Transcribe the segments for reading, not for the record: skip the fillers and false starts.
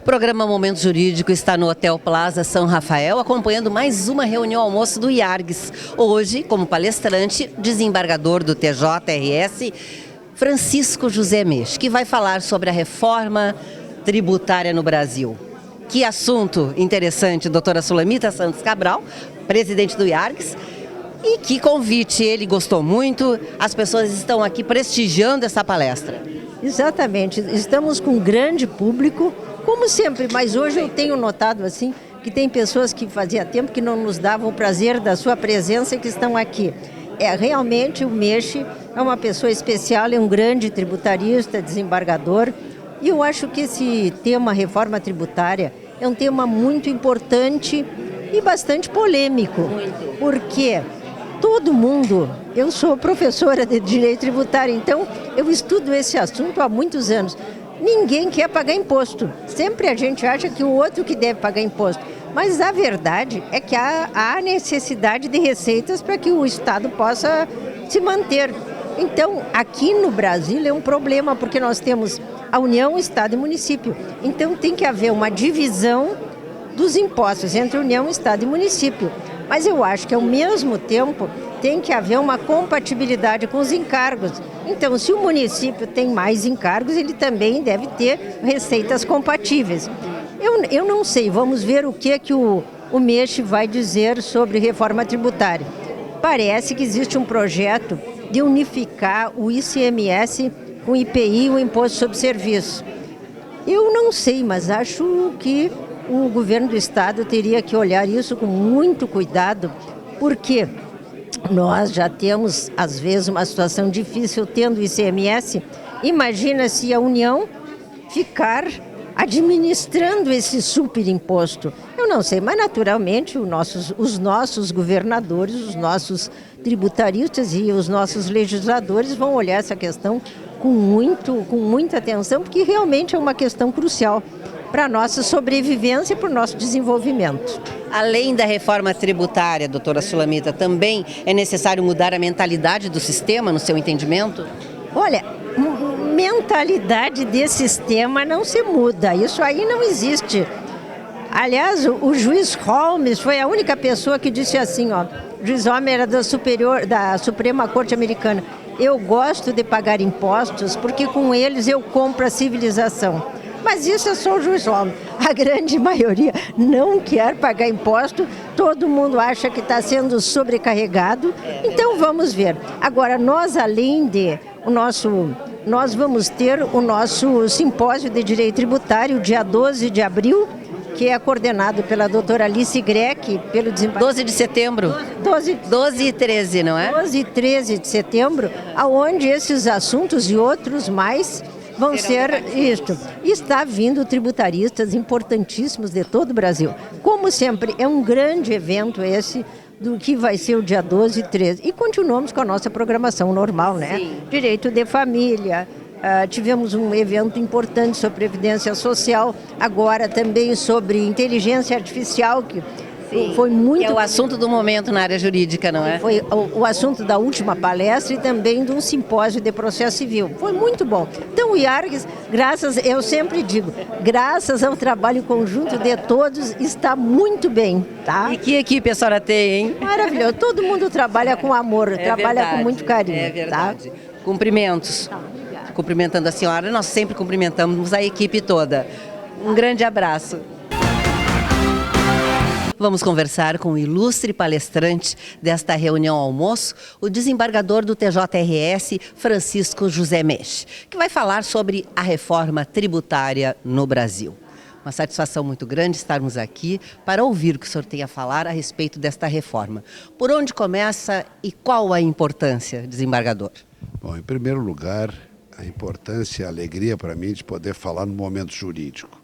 Programa Momento Jurídico está no Hotel Plaza São Rafael, acompanhando mais uma reunião almoço do IARGS. Hoje, como palestrante, desembargador do TJRS, Francisco José Mech, que vai falar sobre a reforma tributária no Brasil. Que assunto interessante, doutora Sulamita Santos Cabral, presidente do IARGS. E que convite, ele gostou muito, as pessoas estão aqui prestigiando essa palestra. Exatamente, estamos com um grande público, como sempre, mas hoje eu tenho notado assim que tem pessoas que fazia tempo que não nos davam o prazer da sua presença e que estão aqui. Realmente o Mech é uma pessoa especial, é um grande tributarista, desembargador, e eu acho que esse tema reforma tributária é um tema muito importante e bastante polêmico, porque todo mundo, eu sou professora de direito tributário, então eu estudo esse assunto há muitos anos. Ninguém quer pagar imposto, sempre a gente acha que o outro que deve pagar imposto, mas a verdade é que há necessidade de receitas para que o Estado possa se manter. Então, aqui no Brasil é um problema, porque nós temos a União, Estado e município, então tem que haver uma divisão dos impostos entre União, Estado e município. Mas eu acho que, ao mesmo tempo, tem que haver uma compatibilidade com os encargos. Então, se o município tem mais encargos, ele também deve ter receitas compatíveis. Eu não sei, vamos ver o que o Mech vai dizer sobre reforma tributária. Parece que existe um projeto de unificar o ICMS com o IPI e o Imposto sobre Serviço. Eu não sei, mas acho que o governo do Estado teria que olhar isso com muito cuidado, porque nós já temos, às vezes, uma situação difícil tendo o ICMS. Imagina se a União ficar administrando esse superimposto. Eu não sei, mas naturalmente os nossos governadores, os nossos tributaristas e os nossos legisladores vão olhar essa questão com muita atenção, porque realmente é uma questão crucial para a nossa sobrevivência e para o nosso desenvolvimento. Além da reforma tributária, doutora Sulamita, também é necessário mudar a mentalidade do sistema, no seu entendimento? Olha, mentalidade desse sistema não se muda, isso aí não existe. Aliás, o juiz Holmes foi a única pessoa que disse assim, o juiz Holmes era da Suprema Corte Americana: eu gosto de pagar impostos porque com eles eu compro a civilização. Mas isso é só o juiz Holmes. A grande maioria não quer pagar imposto, todo mundo acha que está sendo sobrecarregado. Então vamos ver. Agora, nós vamos ter o nosso simpósio de direito tributário, dia 12 de abril, que é coordenado pela doutora Alice Greck, pelo desembargador. 12 de setembro? 12 e 13, não é? 12 e 13 de setembro, onde esses assuntos e outros mais vão ser isto. Está vindo tributaristas importantíssimos de todo o Brasil. Como sempre, é um grande evento esse, do que vai ser o dia 12 e 13. E continuamos com a nossa programação normal, né? Sim. Direito de família, tivemos um evento importante sobre previdência social, agora também sobre inteligência artificial, que foi muito... Que é o assunto do momento na área jurídica, não é? Foi o assunto da última palestra e também de um simpósio de processo civil. Foi muito bom. Então o IARGS, eu sempre digo, graças ao trabalho conjunto de todos, está muito bem, tá? E que equipe a senhora tem, hein? Maravilhoso. Todo mundo trabalha com amor, trabalha com muito carinho. É verdade. Tá? Cumprimentos. Cumprimentando a senhora, nós sempre cumprimentamos a equipe toda. Um grande abraço. Vamos conversar com o ilustre palestrante desta reunião almoço, o desembargador do TJRS, Francisco José Mech, que vai falar sobre a reforma tributária no Brasil. Uma satisfação muito grande estarmos aqui para ouvir o que o senhor tem a falar a respeito desta reforma. Por onde começa e qual a importância, desembargador? Bom, em primeiro lugar, a importância e a alegria para mim de poder falar no momento jurídico,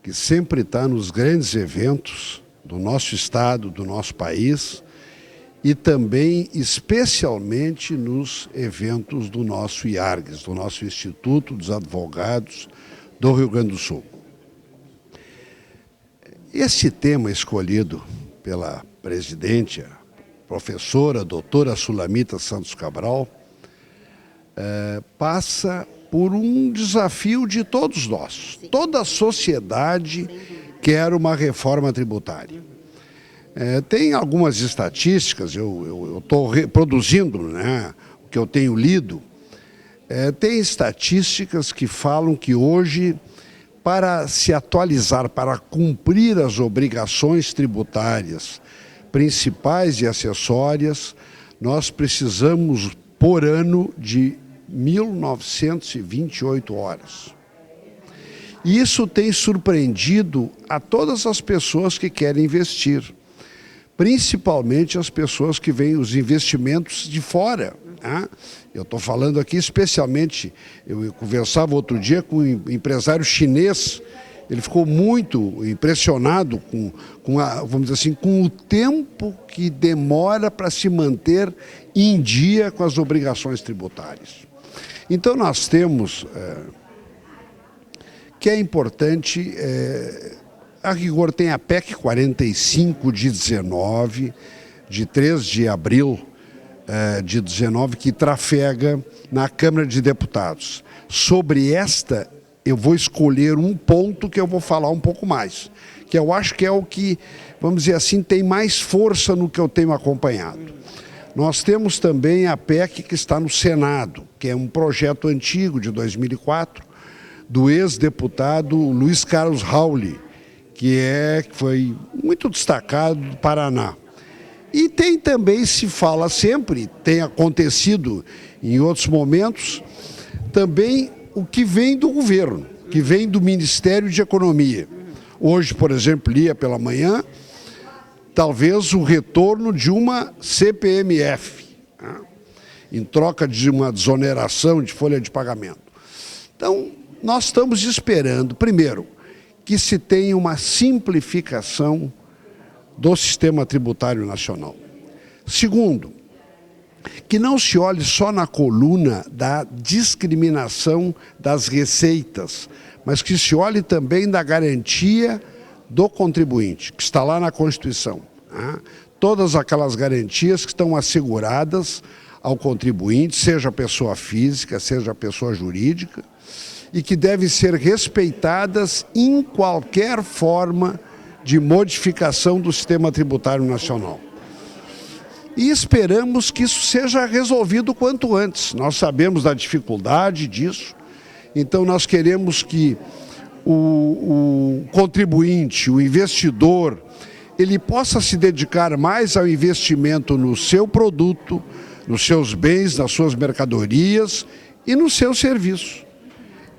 que sempre está nos grandes eventos do nosso estado, do nosso país e também, especialmente, nos eventos do nosso IARGS, do nosso Instituto dos Advogados do Rio Grande do Sul. Esse tema escolhido pela presidente, a professora doutora Sulamita Santos Cabral, passa por um desafio de todos nós. Toda a sociedade quer uma reforma tributária. Tem algumas estatísticas, eu estou reproduzindo, né, o que eu tenho lido. Tem estatísticas que falam que hoje, para se atualizar, para cumprir as obrigações tributárias principais e acessórias, nós precisamos, por ano, de 1.928 horas. E isso tem surpreendido a todas as pessoas que querem investir, principalmente as pessoas que veem os investimentos de fora. Né? Eu estou falando aqui especialmente, eu conversava outro dia com um empresário chinês. Ele ficou muito impressionado vamos dizer assim, com o tempo que demora para se manter em dia com as obrigações tributárias. Então nós temos, que é importante, a rigor tem a PEC 45 de 19, de 3 de abril de 19, que trafega na Câmara de Deputados. Sobre esta, eu vou escolher um ponto que eu vou falar um pouco mais, que eu acho que é o que, vamos dizer assim, tem mais força no que eu tenho acompanhado. Nós temos também a PEC que está no Senado, que é um projeto antigo de 2004, do ex-deputado Luiz Carlos Rauli, que foi muito destacado do Paraná. E tem também, se fala sempre, tem acontecido em outros momentos, também o que vem do governo, que vem do Ministério de Economia. Hoje, por exemplo, lia pela manhã, talvez o retorno de uma CPMF, né, em troca de uma desoneração de folha de pagamento. Então, nós estamos esperando, primeiro, que se tenha uma simplificação do sistema tributário nacional. Segundo, que não se olhe só na coluna da discriminação das receitas, mas que se olhe também da garantia do contribuinte, que está lá na Constituição. Né? Todas aquelas garantias que estão asseguradas ao contribuinte, seja pessoa física, seja pessoa jurídica, e que devem ser respeitadas em qualquer forma de modificação do sistema tributário nacional. E esperamos que isso seja resolvido quanto antes. Nós sabemos da dificuldade disso, então nós queremos que o contribuinte, o investidor, ele possa se dedicar mais ao investimento no seu produto, nos seus bens, nas suas mercadorias e nos seus serviços,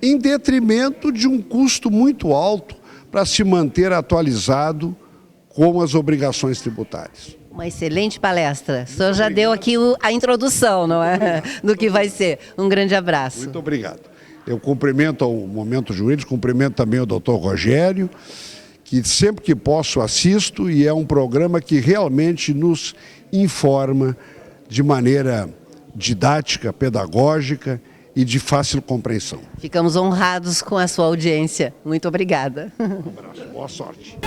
em detrimento de um custo muito alto para se manter atualizado com as obrigações tributárias. Uma excelente palestra. O senhor já deu aqui a introdução, não é? Do que vai ser. Um grande abraço. Muito obrigado. Eu cumprimento o Momento Jurídico, cumprimento também o doutor Rogério, que sempre que posso assisto, e é um programa que realmente nos informa de maneira didática, pedagógica e de fácil compreensão. Ficamos honrados com a sua audiência. Muito obrigada. Um abraço, boa sorte.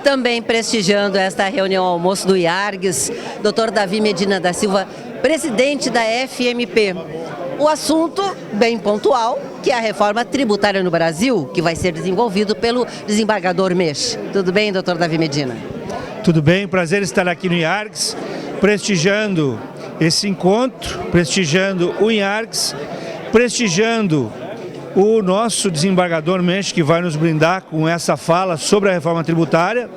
Também prestigiando esta reunião almoço do IARGS, Dr. Davi Medina da Silva, presidente da FMP. O assunto bem pontual, que é a reforma tributária no Brasil, que vai ser desenvolvido pelo desembargador Mech. Tudo bem, Dr. Davi Medina? Tudo bem, prazer estar aqui no IARGS, prestigiando esse encontro, prestigiando o IARGS, prestigiando o nosso desembargador Mech, que vai nos brindar com essa fala sobre a reforma tributária,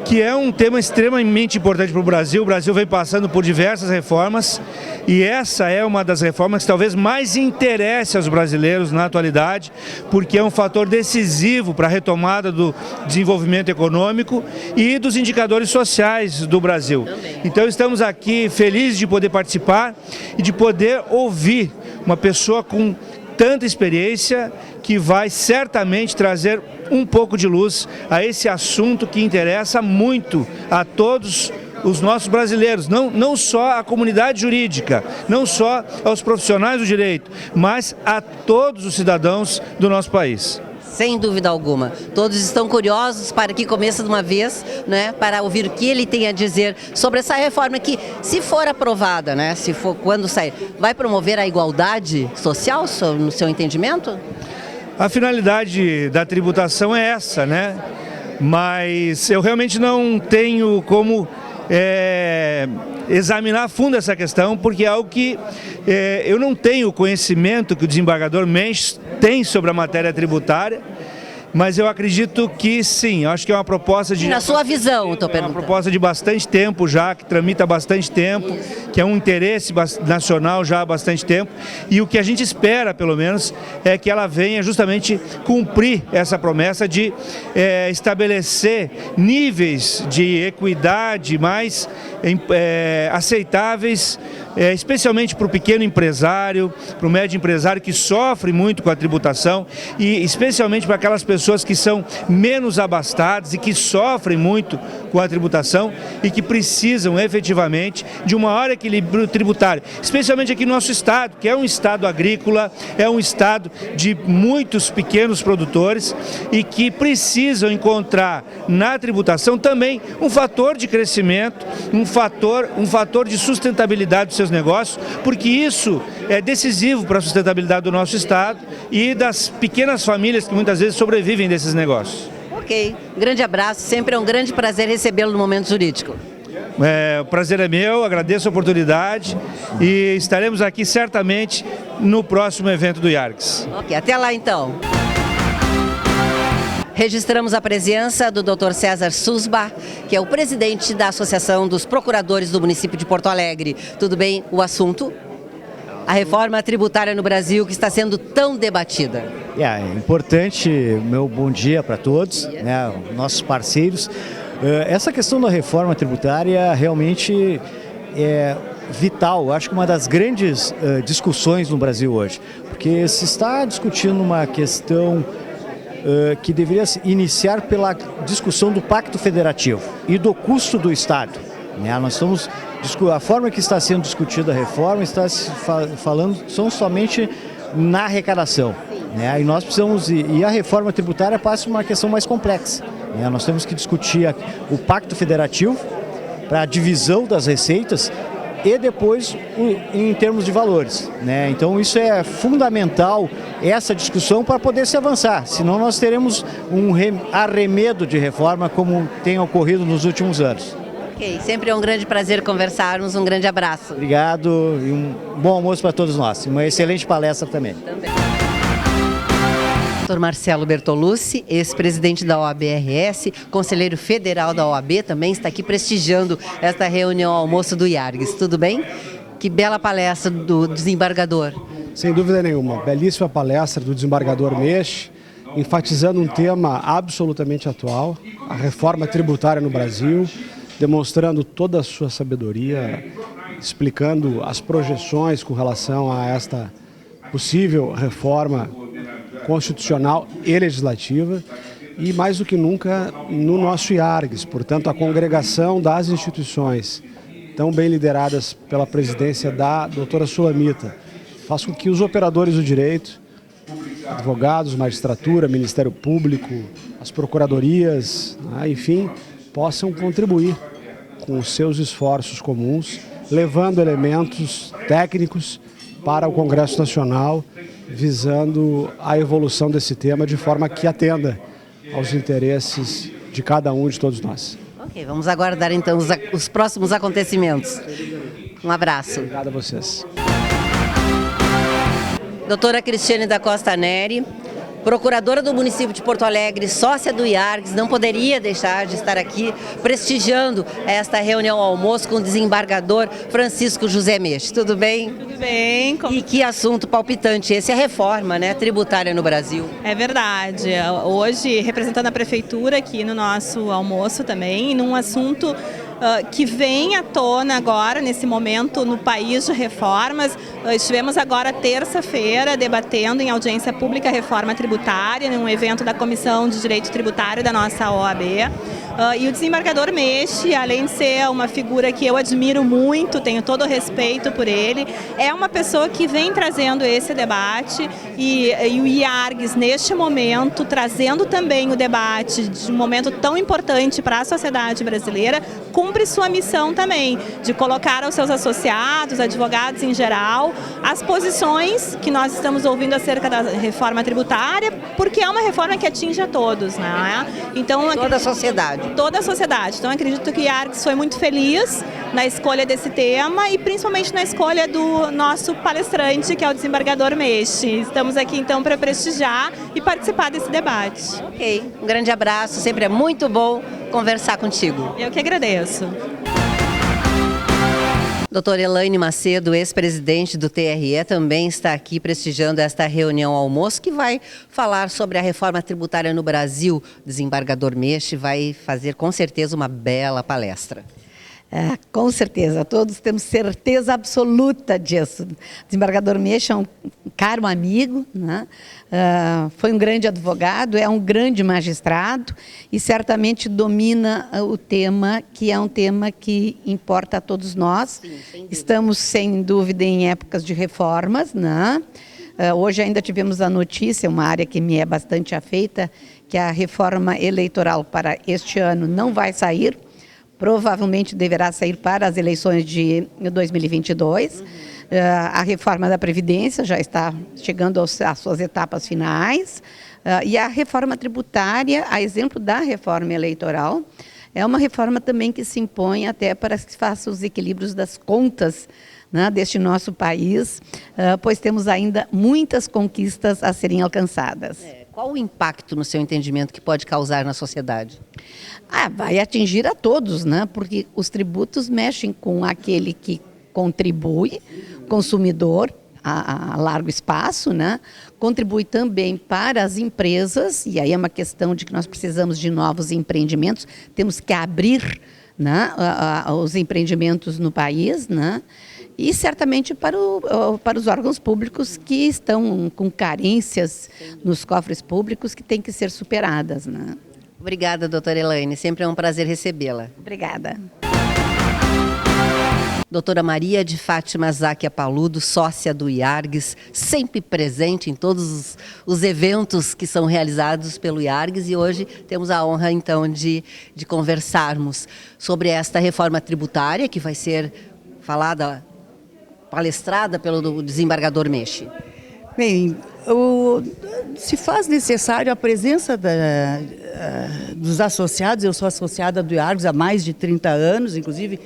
que é um tema extremamente importante para o Brasil. O Brasil vem passando por diversas reformas e essa é uma das reformas que talvez mais interesse aos brasileiros na atualidade, porque é um fator decisivo para a retomada do desenvolvimento econômico e dos indicadores sociais do Brasil. Então estamos aqui felizes de poder participar e de poder ouvir uma pessoa com tanta experiência que vai certamente trazer um pouco de luz a esse assunto que interessa muito a todos os nossos brasileiros, não só a comunidade jurídica, não só aos profissionais do direito, mas a todos os cidadãos do nosso país. Sem dúvida alguma. Todos estão curiosos para que comece de uma vez, né, para ouvir o que ele tem a dizer sobre essa reforma que, se for aprovada, né, se for quando sair, vai promover a igualdade social, no seu entendimento? A finalidade da tributação é essa, né? Mas eu realmente não tenho como examinar a fundo essa questão, porque é algo que eu não tenho o conhecimento que o desembargador Menches tem sobre a matéria tributária, mas eu acredito que sim, acho que é uma proposta de... Na sua visão, estou perguntando. É uma proposta de bastante tempo já, que tramita há bastante tempo, que é um interesse nacional já há bastante tempo, e o que a gente espera, pelo menos, é que ela venha justamente cumprir essa promessa de estabelecer níveis de equidade mais aceitáveis, especialmente para o pequeno empresário, para o médio empresário que sofre muito com a tributação, e especialmente para aquelas pessoas que são menos abastadas e que sofrem muito com a tributação e que precisam efetivamente de um maior equilíbrio tributário, especialmente aqui no nosso estado, que é um estado agrícola, é um estado de muitos pequenos produtores e que precisam encontrar na tributação também um fator de crescimento, um fator de sustentabilidade dos seus negócios, porque isso é decisivo para a sustentabilidade do nosso estado e das pequenas famílias que muitas vezes sobrevivem desses negócios. Ok, grande abraço, sempre é um grande prazer recebê-lo no Momento Jurídico. O prazer é meu, agradeço a oportunidade e estaremos aqui certamente no próximo evento do IARGS. Ok, até lá então. Registramos a presença do Dr. César Susbach, que é o presidente da Associação dos Procuradores do município de Porto Alegre. Tudo bem? O assunto? A reforma tributária no Brasil, que está sendo tão debatida. É importante, meu bom dia para todos, né, nossos parceiros. Essa questão da reforma tributária realmente é vital, acho que uma das grandes discussões no Brasil hoje, porque se está discutindo uma questão que deveria iniciar pela discussão do Pacto Federativo e do custo do Estado. Nós estamos, a forma que está sendo discutida a reforma está se falando somente na arrecadação. E nós precisamos, e a reforma tributária passa uma questão mais complexa. Nós temos que discutir o Pacto Federativo para a divisão das receitas e depois em termos de valores. Então isso é fundamental, essa discussão, para poder se avançar, senão nós teremos um arremedo de reforma como tem ocorrido nos últimos anos. Ok, sempre é um grande prazer conversarmos, um grande abraço. Obrigado e um bom almoço para todos nós, uma excelente palestra também. Dr. Marcelo Bertolucci, ex-presidente da OAB-RS, conselheiro federal da OAB, também está aqui prestigiando esta reunião almoço do IARGS. Tudo bem? Que bela palestra do desembargador. Sem dúvida nenhuma, belíssima palestra do desembargador Menches, enfatizando um tema absolutamente atual, a reforma tributária no Brasil, demonstrando toda a sua sabedoria, explicando as projeções com relação a esta possível reforma constitucional e legislativa e, mais do que nunca, no nosso IARGS, portanto, a congregação das instituições tão bem lideradas pela presidência da doutora Sulamita, faz com que os operadores do direito, advogados, magistratura, Ministério Público, as procuradorias, enfim, possam contribuir com os seus esforços comuns, levando elementos técnicos para o Congresso Nacional, visando a evolução desse tema de forma que atenda aos interesses de cada um de todos nós. Ok, vamos aguardar então os próximos acontecimentos. Um abraço. Obrigado a vocês. Doutora Cristiane da Costa Neri, procuradora do município de Porto Alegre, sócia do IARGS, não poderia deixar de estar aqui prestigiando esta reunião ao almoço com o desembargador Francisco José Menches. Tudo bem? Tudo bem. E que assunto palpitante esse, a reforma, né, tributária no Brasil. É verdade. Hoje, representando a prefeitura aqui no nosso almoço também, num assunto que vem à tona agora, nesse momento, no país de reformas. Estivemos agora terça-feira debatendo em audiência pública a reforma tributária, num evento da Comissão de Direito Tributário da nossa OAB. E o desembargador Meshi, além de ser uma figura que eu admiro muito, tenho todo o respeito por ele, é uma pessoa que vem trazendo esse debate e o IARGS, neste momento, trazendo também o debate de um momento tão importante para a sociedade brasileira, cumpre sua missão também, de colocar aos seus associados, advogados em geral, as posições que nós estamos ouvindo acerca da reforma tributária, porque é uma reforma que atinge a todos, né? Então, Toda a sociedade. Toda a sociedade. Então, acredito que a IARGS foi muito feliz na escolha desse tema e principalmente na escolha do nosso palestrante, que é o desembargador Meshi. Estamos aqui, então, para prestigiar e participar desse debate. Ok, um grande abraço, sempre é muito bom conversar contigo. Eu que agradeço. Doutora Elaine Macedo, ex-presidente do TRE, também está aqui prestigiando esta reunião almoço que vai falar sobre a reforma tributária no Brasil. O desembargador Meshi vai fazer com certeza uma bela palestra. Com certeza, todos temos certeza absoluta disso. O desembargador Meshi é um caro amigo, né? Foi um grande advogado, é um grande magistrado e certamente domina o tema, que é um tema que importa a todos nós. Sim, estamos, sem dúvida, em épocas de reformas, né? Hoje ainda tivemos a notícia, uma área que me é bastante afeita, que a reforma eleitoral para este ano não vai sair. Provavelmente deverá sair para as eleições de 2022. A reforma da Previdência já está chegando às suas etapas finais. E a reforma tributária, a exemplo da reforma eleitoral, é uma reforma também que se impõe até para que se faça os equilíbrios das contas, né, deste nosso país, pois temos ainda muitas conquistas a serem alcançadas. Qual o impacto, no seu entendimento, que pode causar na sociedade? Vai atingir a todos, né? Porque os tributos mexem com aquele que contribui, consumidor, a largo espaço, né? Contribui também para as empresas, e aí é uma questão de que nós precisamos de novos empreendimentos, temos que abrir, né, os empreendimentos no país, né? E certamente para os órgãos públicos que estão com carências nos cofres públicos que têm que ser superadas, né? Obrigada, doutora Elaine. Sempre é um prazer recebê-la. Obrigada. Doutora Maria de Fátima Záquia Paludo, sócia do IARGS, sempre presente em todos os eventos que são realizados pelo IARGS, e hoje temos a honra, então, de conversarmos sobre esta reforma tributária que vai ser falada, palestrada pelo desembargador Meshi. Bem, se faz necessário a presença dos associados. Eu sou associada do IARGS há mais de 30 anos, inclusive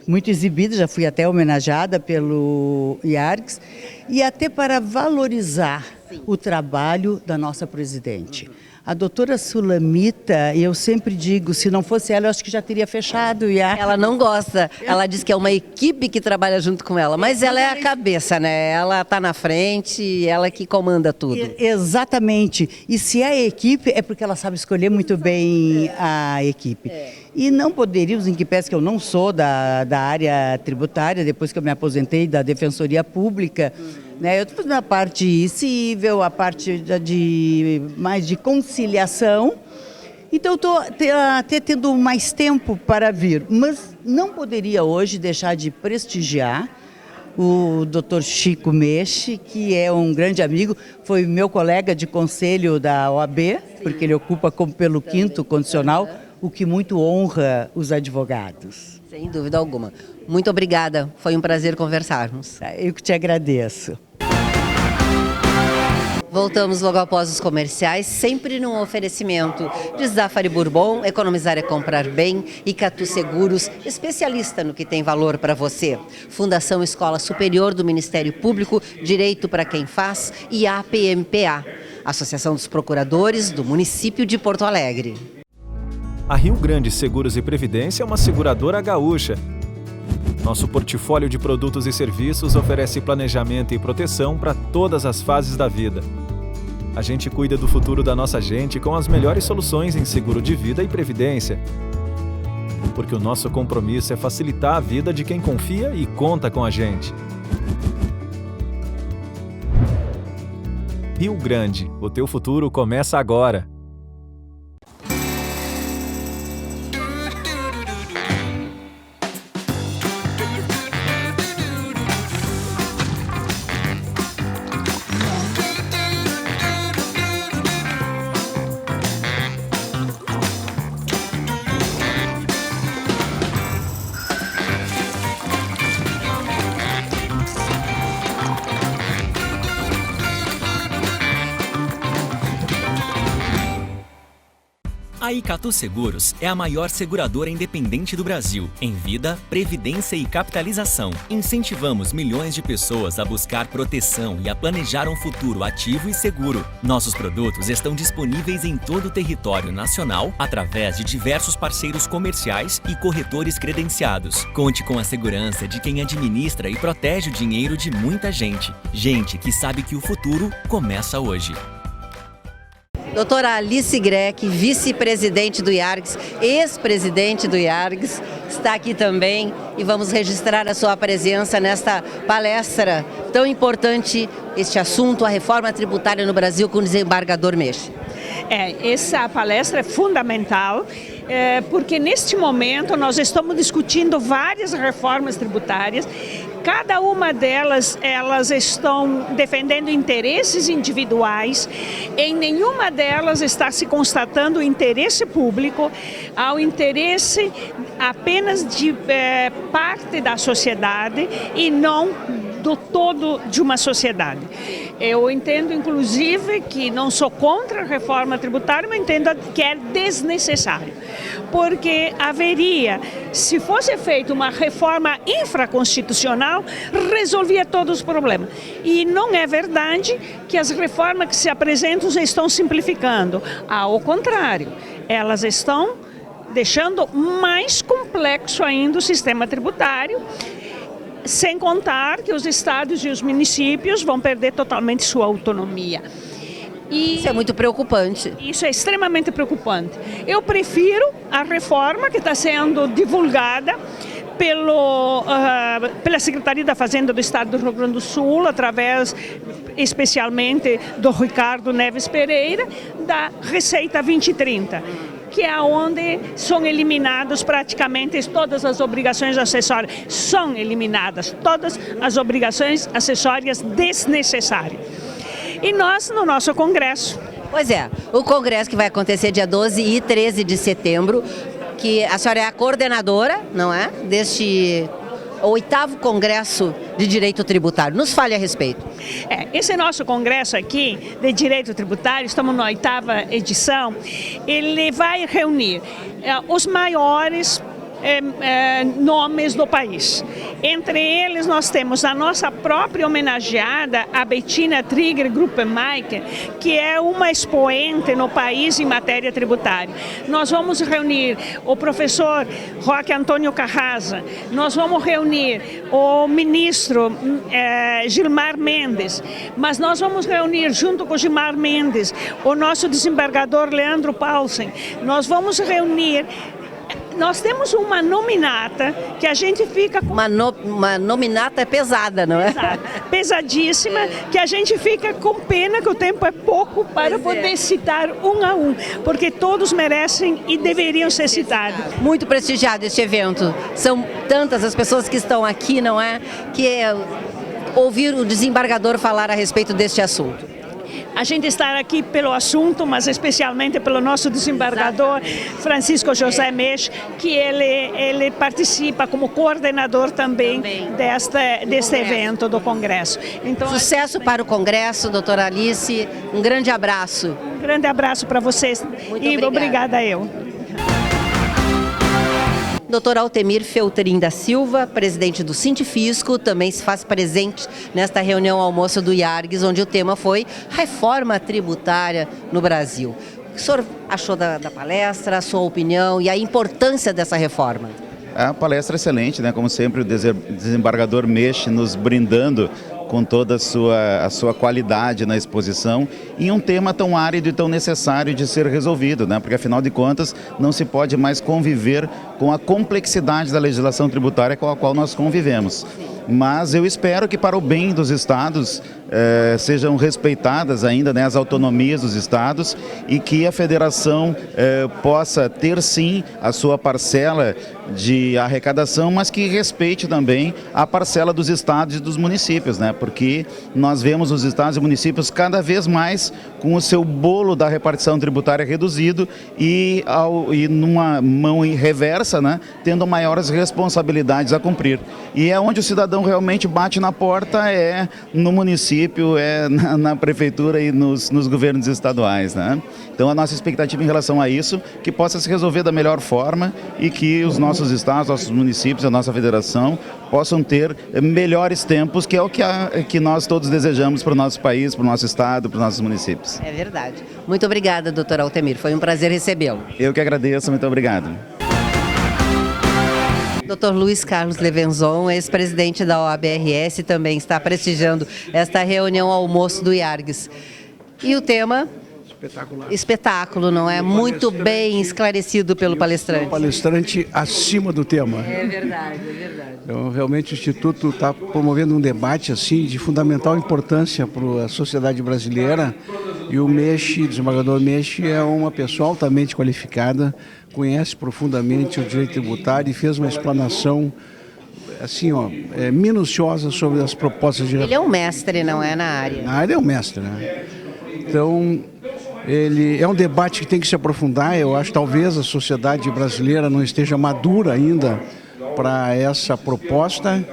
muito exibida, já fui até homenageada pelo IARGS, e até para valorizar o trabalho da nossa presidente. A doutora Sulamita, eu sempre digo, se não fosse ela, eu acho que já teria fechado o IARGS. Ela não gosta, ela diz que é uma equipe que trabalha junto com ela, mas ela é a cabeça, né? Ela está na frente, ela que comanda tudo. Exatamente. E se é a equipe, é porque ela sabe escolher muito bem a equipe. E não poderíamos, em que pese que eu não sou da área tributária, depois que eu me aposentei da Defensoria Pública, né, eu estou na parte civil, a parte mais de conciliação. Então, estou até tendo mais tempo para vir, mas não poderia hoje deixar de prestigiar o Dr. Chico Meshi, que é um grande amigo, foi meu colega de conselho da OAB, porque ele ocupa pelo 5º condicional, o que muito honra os advogados. Sem dúvida alguma. Muito obrigada, foi um prazer conversarmos. Eu que te agradeço. Voltamos logo após os comerciais, sempre num oferecimento de Zafari Bourbon, economizar é comprar bem, e Catu Seguros, especialista no que tem valor para você. Fundação Escola Superior do Ministério Público, Direito para quem faz, e APMPA, Associação dos Procuradores do Município de Porto Alegre. A Rio Grande Seguros e Previdência é uma seguradora gaúcha. Nosso portfólio de produtos e serviços oferece planejamento e proteção para todas as fases da vida. A gente cuida do futuro da nossa gente com as melhores soluções em seguro de vida e previdência. Porque o nosso compromisso é facilitar a vida de quem confia e conta com a gente. Rio Grande, o teu futuro começa agora. A Icatu Seguros é a maior seguradora independente do Brasil, em vida, previdência e capitalização. Incentivamos milhões de pessoas a buscar proteção e a planejar um futuro ativo e seguro. Nossos produtos estão disponíveis em todo o território nacional através de diversos parceiros comerciais e corretores credenciados. Conte com a segurança de quem administra e protege o dinheiro de muita gente. Gente que sabe que o futuro começa hoje. Doutora Alice Grech, vice-presidente do IARGS, ex-presidente do IARGS, está aqui também e vamos registrar a sua presença nesta palestra tão importante, este assunto, a reforma tributária no Brasil com o desembargador Meche. Essa palestra é fundamental, porque neste momento nós estamos discutindo várias reformas tributárias. Cada uma delas, elas estão defendendo interesses individuais, em nenhuma delas está se constatando o interesse público, ao interesse apenas de parte da sociedade e não do todo de uma sociedade. Eu entendo, inclusive, que não sou contra a reforma tributária, mas entendo que é desnecessário. Porque haveria, se fosse feita uma reforma infraconstitucional, resolvia todos os problemas. E não é verdade que as reformas que se apresentam estão simplificando. Ao contrário, elas estão deixando mais complexo ainda o sistema tributário, sem contar que os estados e os municípios vão perder totalmente sua autonomia. Isso é muito preocupante. Isso é extremamente preocupante. Eu prefiro a reforma que está sendo divulgada pela Secretaria da Fazenda do Estado do Rio Grande do Sul, através especialmente do Ricardo Neves Pereira, da Receita 2030. Que é onde são eliminadas praticamente todas as obrigações acessórias. São eliminadas todas as obrigações acessórias desnecessárias. E nós, no nosso Congresso... Pois é, o Congresso que vai acontecer dia 12 e 13 de setembro, que a senhora é a coordenadora, não é? Deste 8º Congresso de Direito Tributário. Nos fale a respeito. Esse nosso congresso aqui de Direito Tributário, estamos na 8ª edição, ele vai reunir os maiores nomes do país. Entre eles nós temos a nossa própria homenageada, a Bettina Trigger Gruppenmacher, que é uma expoente no país em matéria tributária. Nós vamos reunir o professor Roque Antônio Carrasa, nós vamos reunir o ministro Gilmar Mendes, mas nós vamos reunir junto com Gilmar Mendes o nosso desembargador Leandro Paulsen. Nós vamos reunir... Nós temos uma nominata que a gente fica com... Uma nominata pesada, não é? Pesada, pesadíssima, que a gente fica com pena que o tempo é pouco para poder citar um a um, porque todos merecem e deveriam ser citados. Muito prestigiado este evento. São tantas as pessoas que estão aqui, não é? Que ouvir o desembargador falar a respeito deste assunto. A gente está aqui pelo assunto, mas especialmente pelo nosso desembargador Francisco José Meche, que ele participa como coordenador também deste evento do Congresso. Então, sucesso para o Congresso, doutora Alice. Um grande abraço. Um grande abraço para vocês. Muito e obrigada eu. Dr. Altemir Feltrin da Silva, presidente do Sindifisco, também se faz presente nesta reunião almoço do IARGS, onde o tema foi reforma tributária no Brasil. O que o senhor achou da palestra, a sua opinião e a importância dessa reforma? A palestra é excelente, né? Como sempre, o desembargador Meche nos brindando com toda a sua qualidade na exposição e um tema tão árido e tão necessário de ser resolvido, né? Porque afinal de contas não se pode mais conviver com a complexidade da legislação tributária com a qual nós convivemos. Mas eu espero que para o bem dos estados sejam respeitadas ainda, né, as autonomias dos estados e que a federação possa ter sim a sua parcela de arrecadação, mas que respeite também a parcela dos estados e dos municípios, né? Porque nós vemos os estados e municípios cada vez mais com o seu bolo da repartição tributária reduzido e numa mão reversa, né, tendo maiores responsabilidades a cumprir. E é onde o cidadão cidadão realmente bate na porta é no município, é na prefeitura e nos governos estaduais, né? Então a nossa expectativa em relação a isso, que possa se resolver da melhor forma e que os nossos estados, nossos municípios, a nossa federação possam ter melhores tempos, que é o que nós todos desejamos para o nosso país, para o nosso estado, para os nossos municípios. É verdade. Muito obrigada, doutor Altemir. Foi um prazer recebê-lo. Eu que agradeço, muito obrigado. Dr. Luiz Carlos Levenzon, ex-presidente da OAB-RS, também está prestigiando esta reunião almoço do IARGS. E o tema? Espetacular. Espetáculo, não é? Muito bem esclarecido pelo palestrante. O palestrante acima do tema. É verdade, é verdade. Então, realmente o Instituto está promovendo um debate assim, de fundamental importância para a sociedade brasileira. E o desembargador Meche, é uma pessoa altamente qualificada, conhece profundamente o direito tributário e fez uma explanação assim, minuciosa sobre as propostas de reforma. Ele é um mestre, não é, na área? Na área é um mestre, né? Então, ele é um debate que tem que se aprofundar. Eu acho que talvez a sociedade brasileira não esteja madura ainda para essa proposta,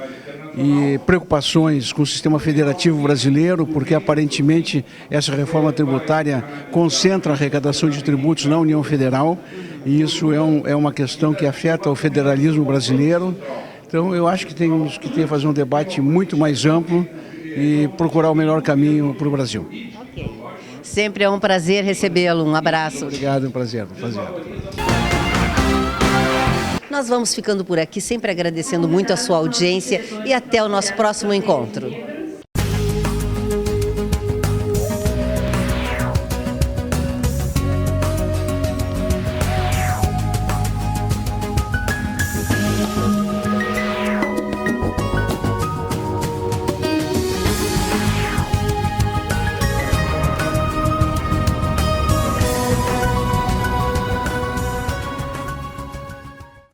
e preocupações com o sistema federativo brasileiro, porque aparentemente essa reforma tributária concentra a arrecadação de tributos na União Federal, e isso é uma questão que afeta o federalismo brasileiro. Então eu acho que temos que fazer um debate muito mais amplo e procurar o melhor caminho para o Brasil. Ok. Sempre é um prazer recebê-lo. Um abraço. Obrigado, é um prazer. Nós vamos ficando por aqui, sempre agradecendo muito a sua audiência e até o nosso próximo encontro.